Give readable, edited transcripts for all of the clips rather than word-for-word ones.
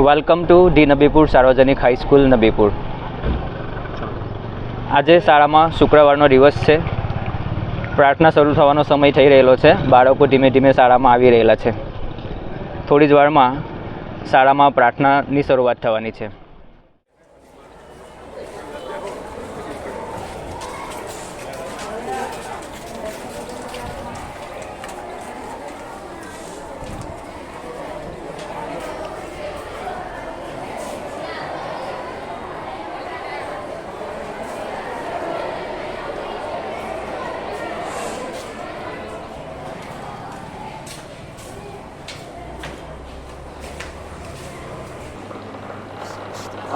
Welcome to D Nabipur સાર્વજનિક high school Nabipur. આજે શાળામાં શુક્રવારનો દિવસ છે. પ્રાર્થના શરૂ થવાનો સમય થઈ રહેલો છે. બાળકો ધીમે ધીમે શાળામાં આવી રહેલા છે. થોડી જ વારમાં શાળામાં પ્રાર્થનાની શરૂઆત થવાની છે.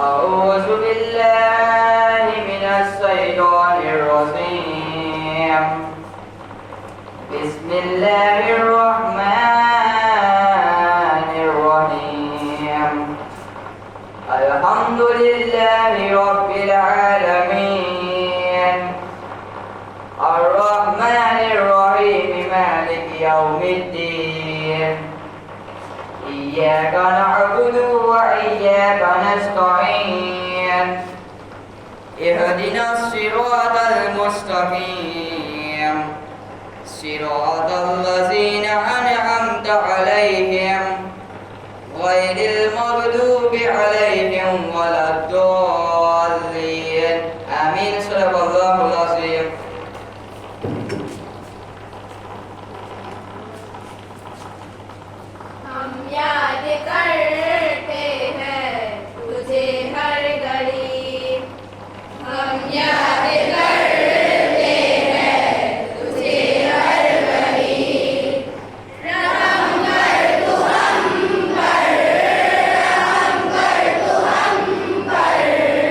أعوذ بالله من الشيطان الرجيم. بسم الله الرحمن الرحيم. الحمد لله رب العالمين الرحمن الرحيم مالك يوم الدين. إياك نعبد وإياك نستعين. اهدنا الصراط المستقيم صراط الذين أنعمت عليهم غير المغضوب عليهم ولا الضالين. آمين. صدق الله العظيم. हम याद करते हैं तुझे हर घड़ी. हम याद करते हैं तुझे हर घड़ी. रहम कर तू हम पर, रहम कर तू हम पर.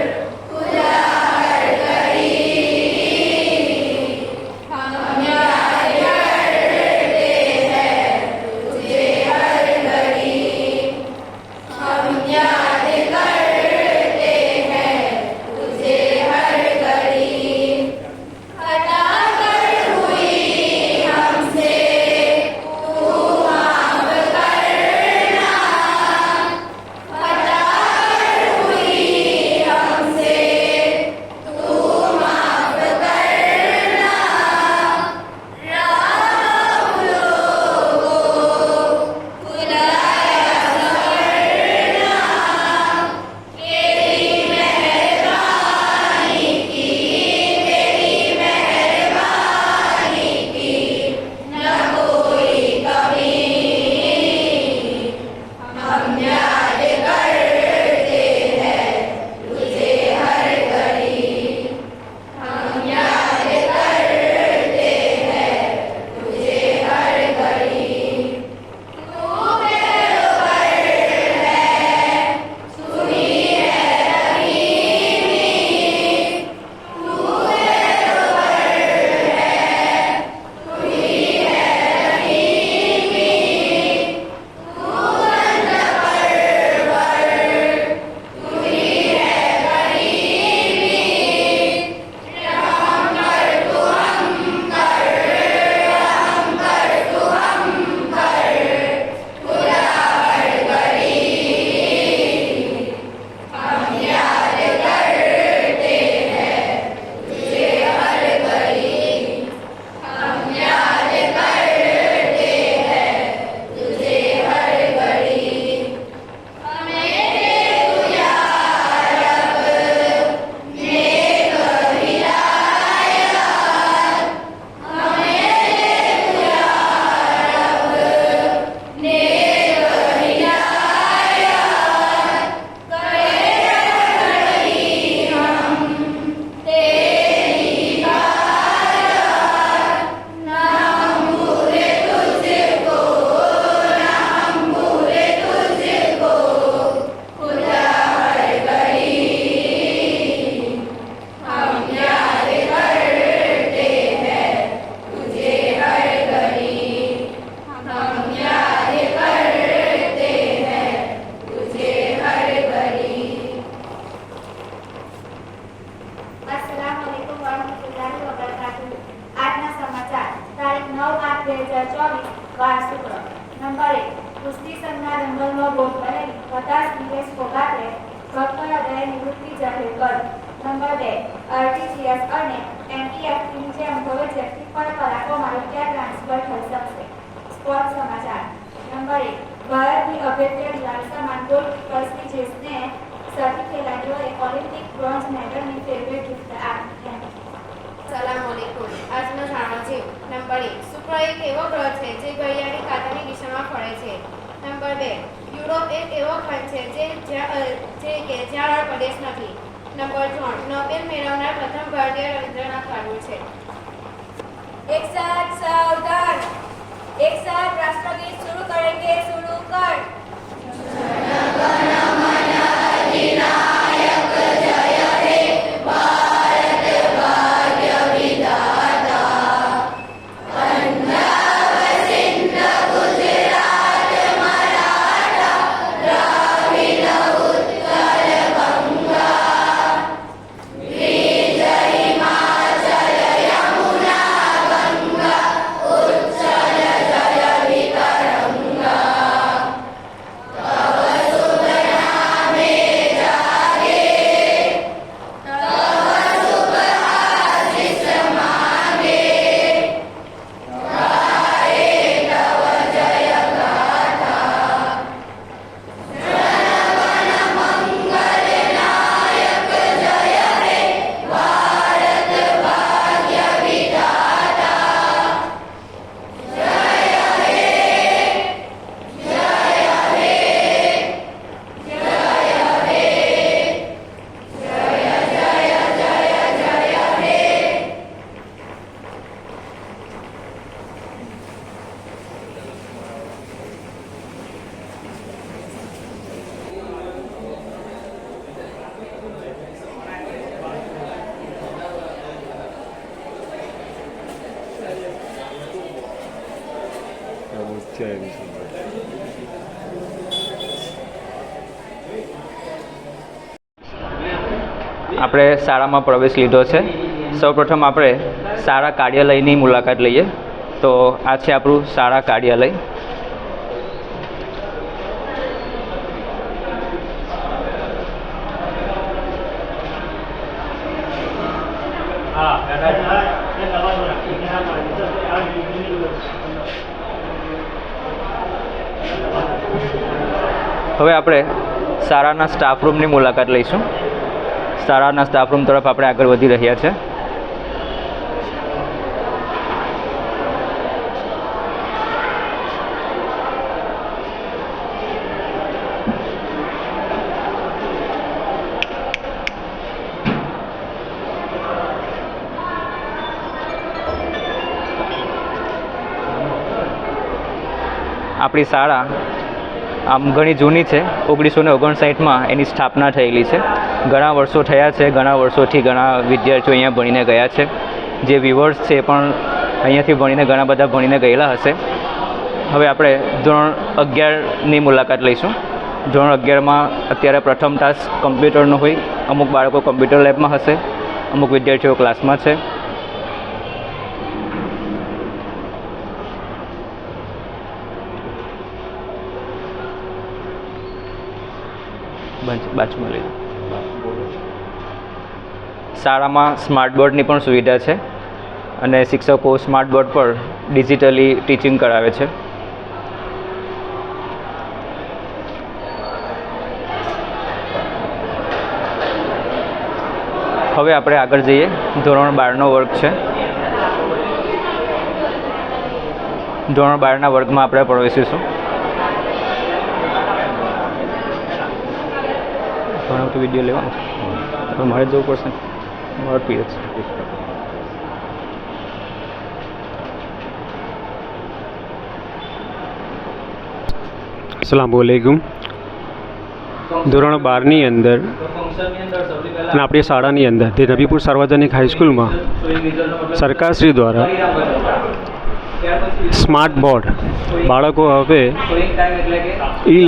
નંબર 2 આરટીજીએસ અને એમટીએફની જેમ હવે જેટલી પણ કલાકોમાં રૂપિયા ટ્રાન્સફર થઈ શકશે. સ્પોર્ટ સમાચાર નંબર 1 ભારતની અભ્યર્થી લાલસા માનગોલ પ્રેસ્ટીજિયસને સાથી ખેલાડીઓએ ઓલિમ્પિક બ્રોન્ઝ મેડલની ફેવરેટ ગિફ્ટ આપી. સલામુઅલૈકુમ. આજનો જાણો જીવ. નંબર 1 શુક્ર એક એવો ગ્રહ છે જે ઘડિયાળની કાંટાની દિશામાં ફરે છે. નંબર 2 યુરોપ એક એવો ખંડ છે જ્યાં રણ પ્રદેશ નથી. નંબર 3 નોબેલ મેળવનાર પ્રથમ ભારતીય રવીન્દ્રનાથ ટાગોર છે. एक साथ सावधान, एक साथ राष्ट्रगीत शुरू करेंगे. शुरू कर. આપણે શાળામાં પ્રવેશ લીધો છે. સૌપ્રથમ આપણે શાળા કાર્યાલયની મુલાકાત લઈએ. તો આ છે આપણું શાળા કાર્યાલય. હવે આપણે શાળાના સ્ટાફ રૂમની મુલાકાત લઈશું. શાળાના સ્ટાફ રૂમ તરફ આપણે આગળ વધી રહ્યા છે. આપણી શાળા આમ ઘણી જૂની છે. 1959માં એની સ્થાપના થયેલી છે. ઘણા વર્ષો થયા છે. ઘણા વર્ષોથી ઘણા વિદ્યાર્થીઓ અહીંયા ભણીને ગયા છે. જે વિવર્સ છે એ પણ અહીંયાથી ભણીને ઘણા બધા ભણીને ગયેલા હશે. હવે આપણે ધોરણ 11ની મુલાકાત લઈશું. ધોરણ 11માં અત્યારે પ્રથમ તાસ કમ્પ્યુટરનો હોય. અમુક બાળકો કમ્પ્યુટર લેબમાં હશે, અમુક વિદ્યાર્થીઓ ક્લાસમાં છે. બાજુમાં લઈ શાળામાં સ્માર્ટ બોર્ડની પણ સુવિધા છે અને શિક્ષકો સ્માર્ટ બોર્ડ પર ડિજિટલી ટીચિંગ કરાવે છે. હવે આપણે આગળ જઈએ. ધોરણ 12નો વર્ગ છે. ધોરણ 12ના વર્ગમાં આપણે પ્રવેશીશું. ઘણો તો વિડીયો લેવાનો છે, મારે જવું પડશે. મારો પીરિયડ છે. અસલામુઅલૈકુમ. ધોરણ 12ની અંદર અને આપણી શાળાની અંદર તે નબીપુર સાર્વજનિક હાઈસ્કૂલમાં સરકારશ્રી દ્વારા સ્માર્ટ બોર્ડ બાળકો હવે ઈ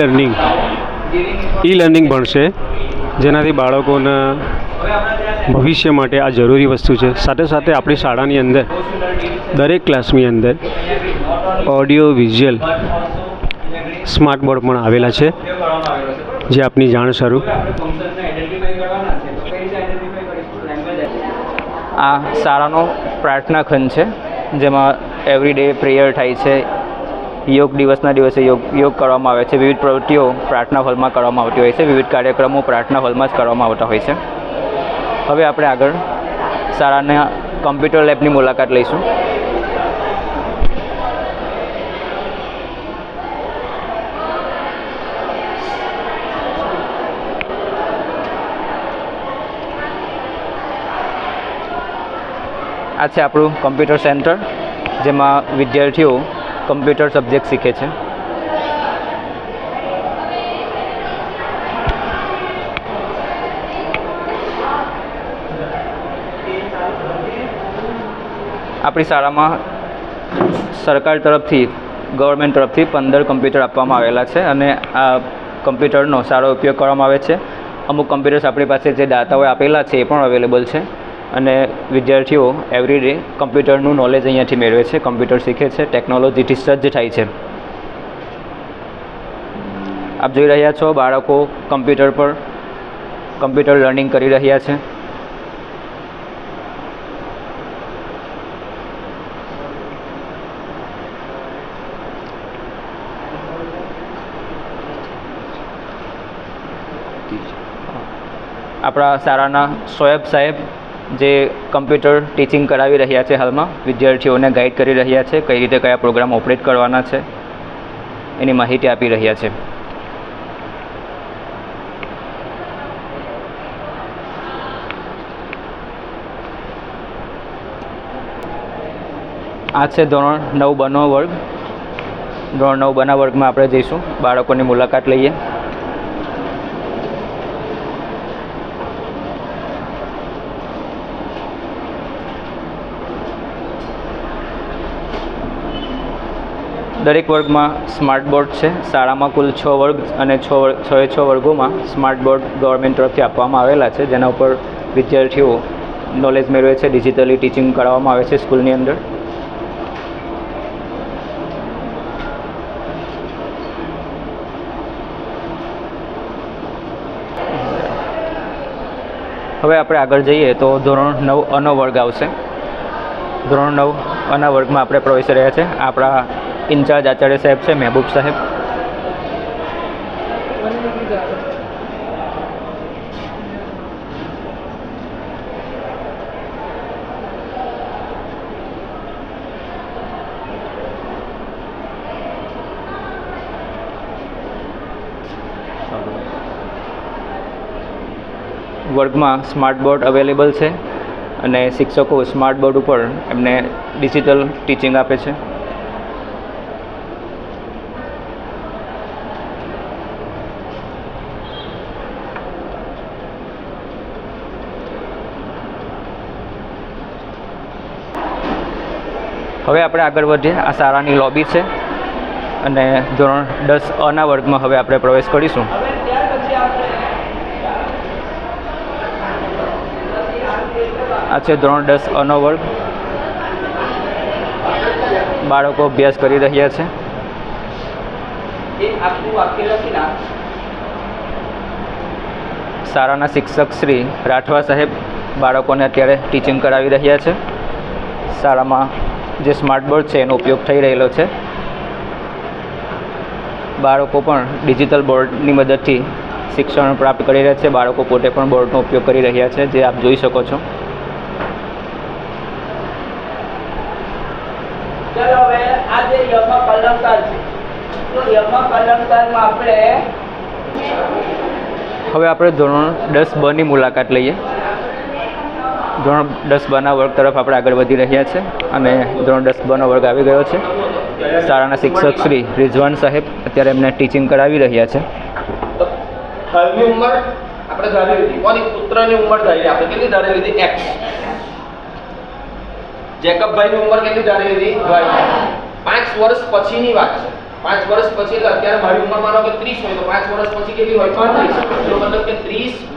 લર્નિંગ ભણશે, જેનાથી બાળકોના ભવિષ્ય માટે આ જરૂરી વસ્તુ છે. સાથે સાથે આપણી શાળાની અંદર દરેક ક્લાસની અંદર ઓડિયો વિઝ્યુઅલ સ્માર્ટ બોર્ડ પણ આવેલા છે, જે આપની જાણ શરૂ. આ શાળાનો પ્રાર્થના ખંડ છે, જેમાં એવરીડે પ્રેયર થાય છે. યોગ દિવસના દિવસે યોગ કરવામાં આવે છે. વિવિધ પ્રવૃત્તિઓ પ્રાર્થના હોલમાં કરવામાં આવતી હોય છે. વિવિધ કાર્યક્રમો પ્રાર્થના હોલમાં જ કરવામાં આવતા હોય છે. હવે આપણે આગળ શાળાના કમ્પ્યુટર લેબની મુલાકાત લઈશું. આ છે આપણું કમ્પ્યુટર સેન્ટર, જેમાં વિદ્યાર્થીઓ કમ્પ્યુટર સબ્જેક્ટ શીખે છે. આપણી શાળામાં સરકાર તરફથી ગવર્મેન્ટ તરફથી 15 કમ્પ્યુટર આપવામાં આવેલા છે અને આ કમ્પ્યુટરનો સારો ઉપયોગ કરવામાં આવે છે. અમુક કમ્પ્યુટર્સ આપણી પાસે જે દાતાઓએ આપેલા છે એ પણ અવેલેબલ છે અને વિદ્યાર્થીઓ એવરીડે કમ્પ્યુટરનું નોલેજ અહીંયાથી મેળવે છે, કમ્પ્યુટર શીખે છે, ટેકનોલોજીથી સજ્જ થાય છે. આપ જોઈ રહ્યા છો બાળકો કમ્પ્યુટર પર કમ્પ્યુટર લર્નિંગ કરી રહ્યા છે. આપણા શાળાના શોએબ સાહેબ જે કમ્પ્યુટર ટીચિંગ કરાવી રહ્યા છે, હાલમાં વિદ્યાર્થીઓને ગાઈડ કરી રહ્યા છે, કઈ રીતે કયા પ્રોગ્રામ ઓપરેટ કરવાના છે એની માહિતી આપી રહ્યા છે. આ છે ધોરણ 9 બનો વર્ગ. ધોરણ 9 બના વર્ગમાં આપણે જઈશું, બાળકોની મુલાકાત લઈએ. દરેક વર્ગમાં સ્માર્ટ બોર્ડ છે. શાળામાં કુલ 6 વર્ગ અને 6 વર્ગોમાં સ્માર્ટ બોર્ડ ગવર્મેન્ટ તરફથી આપવામાં આવેલા છે, જેના ઉપર વિદ્યાર્થીઓ નોલેજ મેળવે છે. ડિજિટલી ટીચિંગ કરાવવામાં આવે છે સ્કૂલની અંદર. હવે આપણે આગળ જઈએ તો ધોરણ 9 અનો વર્ગ આવશે. ધોરણ 9 અના વર્ગમાં આપણે પ્રવેશી રહ્યા છે. આપણા ઇન્ચાર્જ આચાર્ય સાહેબ છે, મહેબૂબ સાહેબ. વર્ગમાં સ્માર્ટ બોર્ડ અવેલેબલ છે અને શિક્ષકો સ્માર્ટ બોર્ડ ઉપર એમને ડિજિટલ ટીચિંગ આપે છે. હવે આપણે આગળ વધીએ. આ શાળાની લોબી છે અને ધોરણ 10 અના વર્ગમાં હવે આપણે પ્રવેશ કરીશું. આ છે ધોરણ 10 અનો વર્ગ. બાળકો અભ્યાસ કરી રહ્યા છે. શાળાના શિક્ષક શ્રી રાઠવા સાહેબ બાળકોને અત્યારે ટીચિંગ કરાવી રહ્યા છે. શાળામાં જે સ્માર્ટ બોર્ડ છે એનો ઉપયોગ થઈ રહેલો છે. બાળકો પણ ડિજિટલ બોર્ડની મદદથી શિક્ષણ પ્રાપ્ત કરી રહ્યા છે. બાળકો પોતે પણ બોર્ડનો ઉપયોગ કરી રહ્યા છે, જે આપ જોઈ શકો છો. ચલો હવે આ જે યમક અલંકાર છે, તો યમક અલંકારમાં આપણે હવે આપણે ધોરણ 10 બ ની મુલાકાત લઈએ. ધોરણ 10 બના વર્ગ તરફ આપણે આગળ વધી રહ્યા છે અને ધોરણ 10 બનો વર્ગ આવી ગયો છે. શાળાના શિક્ષક શ્રી રિઝવાન સાહેબ અત્યારે એમને ટીચિંગ કરાવી રહ્યા છે. હાલની ઉંમર આપણે ધારી લીધી, કોની પુત્રની ઉંમર ધારી આપણે કેટલી ધારી લીધી? x. જેકબભાઈની ઉંમર કેટલી ધારી લીધી? y. 5 વર્ષ પછીની વાત છે. 5 વર્ષ પછી એટલે અત્યારે મારી ઉંમર માનો કે 30 હોય તો 5 વર્ષ પછી કેટલી હોય? 35. એટલે મતલબ કે 30 +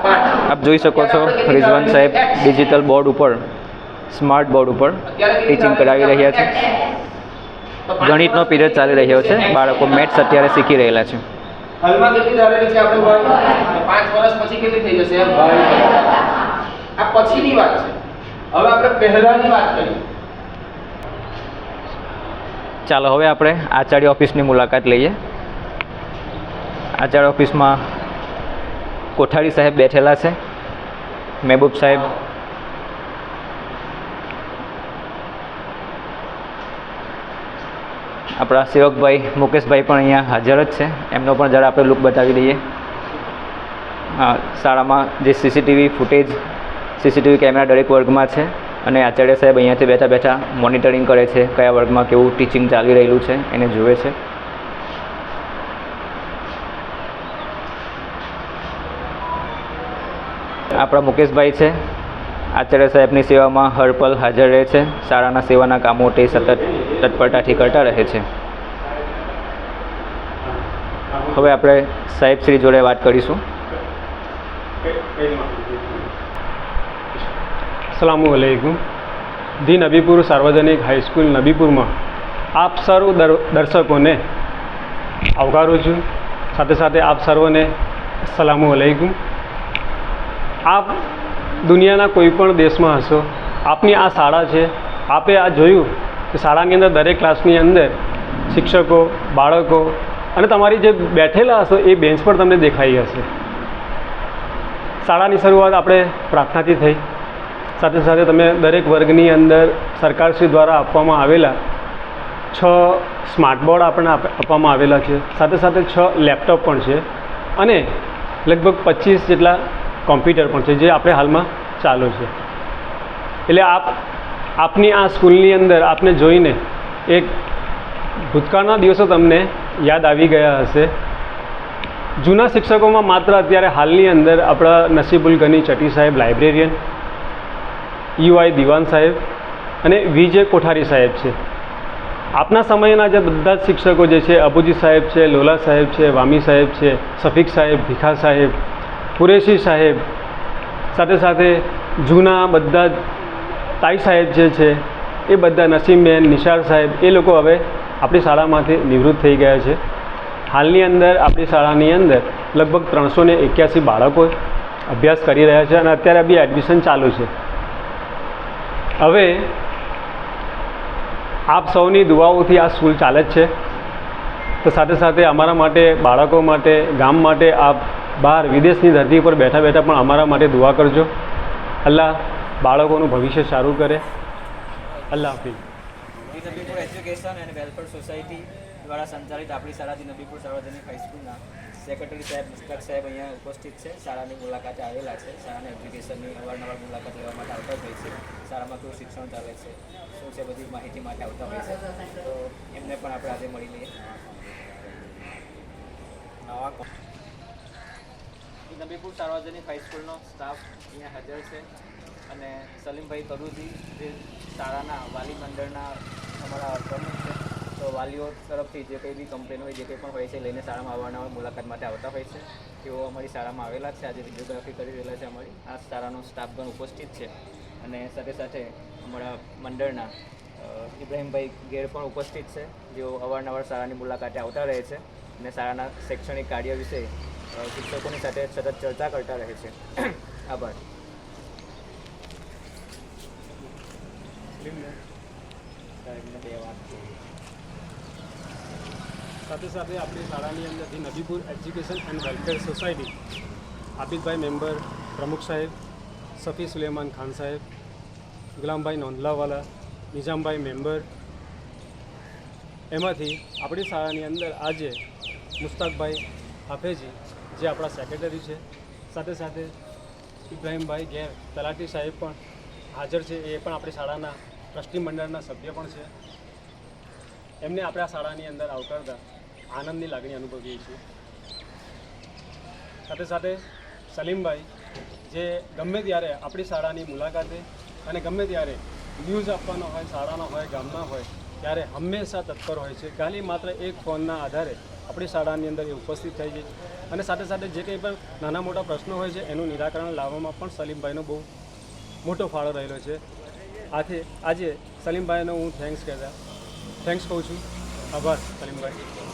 5. આપ જોઈ શકો છો રિઝવાન સાહેબ ડિજિટલ બોર્ડ ઉપર, સ્માર્ટ બોર્ડ ઉપર ટીચિંગ કરાવી રહ્યા છે. ગણિતનો પીરિયડ ચાલી રહ્યો છે. બાળકો મેથ્સ અત્યારે શીખી રહેલા છે. હાલમાં કેટલી ધારેલી છે આપણે y? 5 વર્ષ પછી કેટલી થઈ જશે? y. આ પછીની વાત છે. હવે આપણે પહેલાની વાત કરીએ. ચાલો હવે આપણે આચાર્ય ઓફિસની મુલાકાત લઈએ. આચાર્ય ઓફિસમાં કોઠારી સાહેબ બેઠેલા છે. મહેબૂબ સાહેબ, આપણા સેવકભાઈ મુકેશભાઈ પણ અહીંયા હાજર જ છે. એમનો પણ જરા આપણે લુક બતાવી દઈએ. શાળામાં જે સીસીટીવી ફૂટેજ, સીસીટીવી કેમેરા દરેક વર્ગમાં છે અને આચાર્ય સાહેબ અહીંયાથી બેઠા બેઠા મોનિટરિંગ કરે છે, કયા વર્ગમાં કેવું ટીચિંગ ચાલી રહેલું છે એને જુએ છે. આપણા મુકેશભાઈ છે, આચાર્ય સાહેબની સેવામાં હરપલ હાજર રહે છે. શાળાના સેવાના કામો તે સતત તત્પરતાથી કરતા રહે છે. હવે આપણે સાહેબ શ્રી જોડે વાત કરીશું. અસલામુ અલૈકુમ. ધી નબીપુર સાર્વજનિક હાઈસ્કૂલ નબીપુરમાં આપ સર્વ દર્શકોને આવકારું છું. સાથે સાથે આપ સર્વને અસલામુ અલૈકુમ. આપ દુનિયાના કોઈ પણ દેશમાં હશો, આપની આ શાળા છે. આપે આ જોયું કે શાળાની અંદર દરેક ક્લાસની અંદર શિક્ષકો, બાળકો અને તમારી જે બેઠેલા હશો એ બેન્ચ પર તમને દેખાઈ હશે. શાળાની શરૂઆત આપણે પ્રાર્થનાથી થઈ. સાથે સાથે તમે દરેક વર્ગની અંદર સરકારશ્રી દ્વારા આપવામાં આવેલા 6 સ્માર્ટ બોર્ડ આપણને આપવામાં આવેલા છે. સાથે સાથે 6 લેપટોપ પણ છે અને લગભગ 25 જેટલા કોમ્પ્યુટર પણ છે જે આપણે હાલમાં ચાલુ છે. એટલે આપની આ સ્કૂલની અંદર આપને જોઈને એક ભૂતકાળના દિવસો તમને યાદ આવી ગયા હશે. જૂના શિક્ષકોમાં માત્ર અત્યારે હાલની અંદર આપણા નસીબુલ ગની ચટી સાહેબ લાઇબ્રેરિયન, યુઆઈ દિવાન સાહેબ અને વિજય કોઠારી સાહેબ છે. આપના સમયના જે બધા જ શિક્ષકો જે છે, અબુજી સાહેબ છે, લોલા સાહેબ છે, વામી સાહેબ છે, સફીક સાહેબ, ભીખા સાહેબ, કુરેશી સાહેબ, સાથે સાથે જૂના બધા જ તાઈ સાહેબ જે છે એ બધા, નસીમબેન, નિશાળ સાહેબ, એ લોકો હવે આપણી શાળામાંથી નિવૃત્ત થઈ ગયા છે. હાલની અંદર આપણી શાળાની અંદર લગભગ 381 બાળકો અભ્યાસ કરી રહ્યા છે અને અત્યારે બી એડમિશન ચાલુ છે. હવે આપ સૌની દુઆઓથી આ સ્કૂલ ચાલે જ છે. તો સાથે સાથે અમારા માટે, બાળકો માટે, ગામ માટે આપ બહાર વિદેશની ધરતી પર બેઠા બેઠા પણ અમારા માટે દુઆ કરજો. અલ્લાહ બાળકોનું ભવિષ્ય સારું કરે. અલ્લાહ હાફિઝ. Nabipur education and welfare society દ્વારા સંચાલિત આપણી શાળાથી નબીપુર સાર્વજનિક હાઈસ્કૂલના સેક્રેટરી સાહેબ મુસ્તક સાહેબ અહીંયા ઉપસ્થિત છે. શાળાની મુલાકાતે આવેલા છે. શાળાના એજ્યુકેશનની અવારનવાર મુલાકાત લેવા માટે આવતા હોય છે. શાળામાં કેવું શિક્ષણ ચાલે છે, શું છે, બધી માહિતી માટે આવતા હોય છે. તો એમને પણ આપણે આજે મળી લઈએ. નબીપુર સાર્વજનિક હાઈસ્કૂલનો સ્ટાફ અહીંયા હાજર છે અને સલીમભાઈ તરુજી જે શાળાના વાલી મંડળના અમારા પ્રમુખ છે. તો વાલીઓ તરફથી જે કંઈ બી કમ્પ્લેન હોય, જે કંઈ પણ હોય છે લઈને શાળામાં આવવાના મુલાકાત માટે આવતા હોય છે. તેઓ અમારી શાળામાં આવેલા છે. આજે વિડીયોગ્રાફી કરી રહેલા છે. અમારી આ શાળાનો સ્ટાફગણ ઉપસ્થિત છે અને સાથે સાથે અમારા મંડળના ઇબ્રાહીમભાઈ ગેર પણ ઉપસ્થિત છે, જેઓ અવારનવાર શાળાની મુલાકાતે આવતા રહે છે અને શાળાના શૈક્ષણિક કાર્ય વિશે શિક્ષકોની સાથે સતત ચર્ચા કરતા રહે છે. આભાર. સાથે સાથે આપણી શાળાની અંદરથી Nabipur education and welfare society આબિદભાઈ મેમ્બર, પ્રમુખ સાહેબ, સફી સુલેમાન ખાન સાહેબ, ગુલામભાઈ નોંધલાવાલા, નિઝામભાઈ મેમ્બર, એમાંથી આપણી શાળાની અંદર આજે મુસ્તાકભાઈ હાફેજી જે આપણા સેક્રેટરી છે, સાથે સાથે ઇબ્રાહીમભાઈ ગેર તલાટી સાહેબ પણ હાજર છે. એ પણ આપણી શાળાના ટ્રસ્ટી મંડળના સભ્ય પણ છે. એમને આપણે આ શાળાની અંદર આવકારતા આનંદની લાગણી અનુભવીએ છીએ. સાથે સાથે સલીમભાઈ જે ગમે ત્યારે આપણી શાળાની મુલાકાતે અને ગમે ત્યારે ન્યૂઝ આપવાનો હોય, શાળાનો હોય, ગામના હોય, ત્યારે હંમેશા તત્પર હોય છે. ખાલી માત્ર એક ફોનના આધારે આપણી શાળાની અંદર એ ઉપસ્થિત થઈ છે અને સાથે સાથે જે કંઈ પણ નાના મોટા પ્રશ્નો હોય છે એનું નિરાકરણ લાવવામાં પણ સલીમભાઈનો બહુ મોટો ફાળો રહેલો છે. આથી આજે સલીમભાઈનો હું થેન્ક્સ કહું છું. આભાર સલીમભાઈ.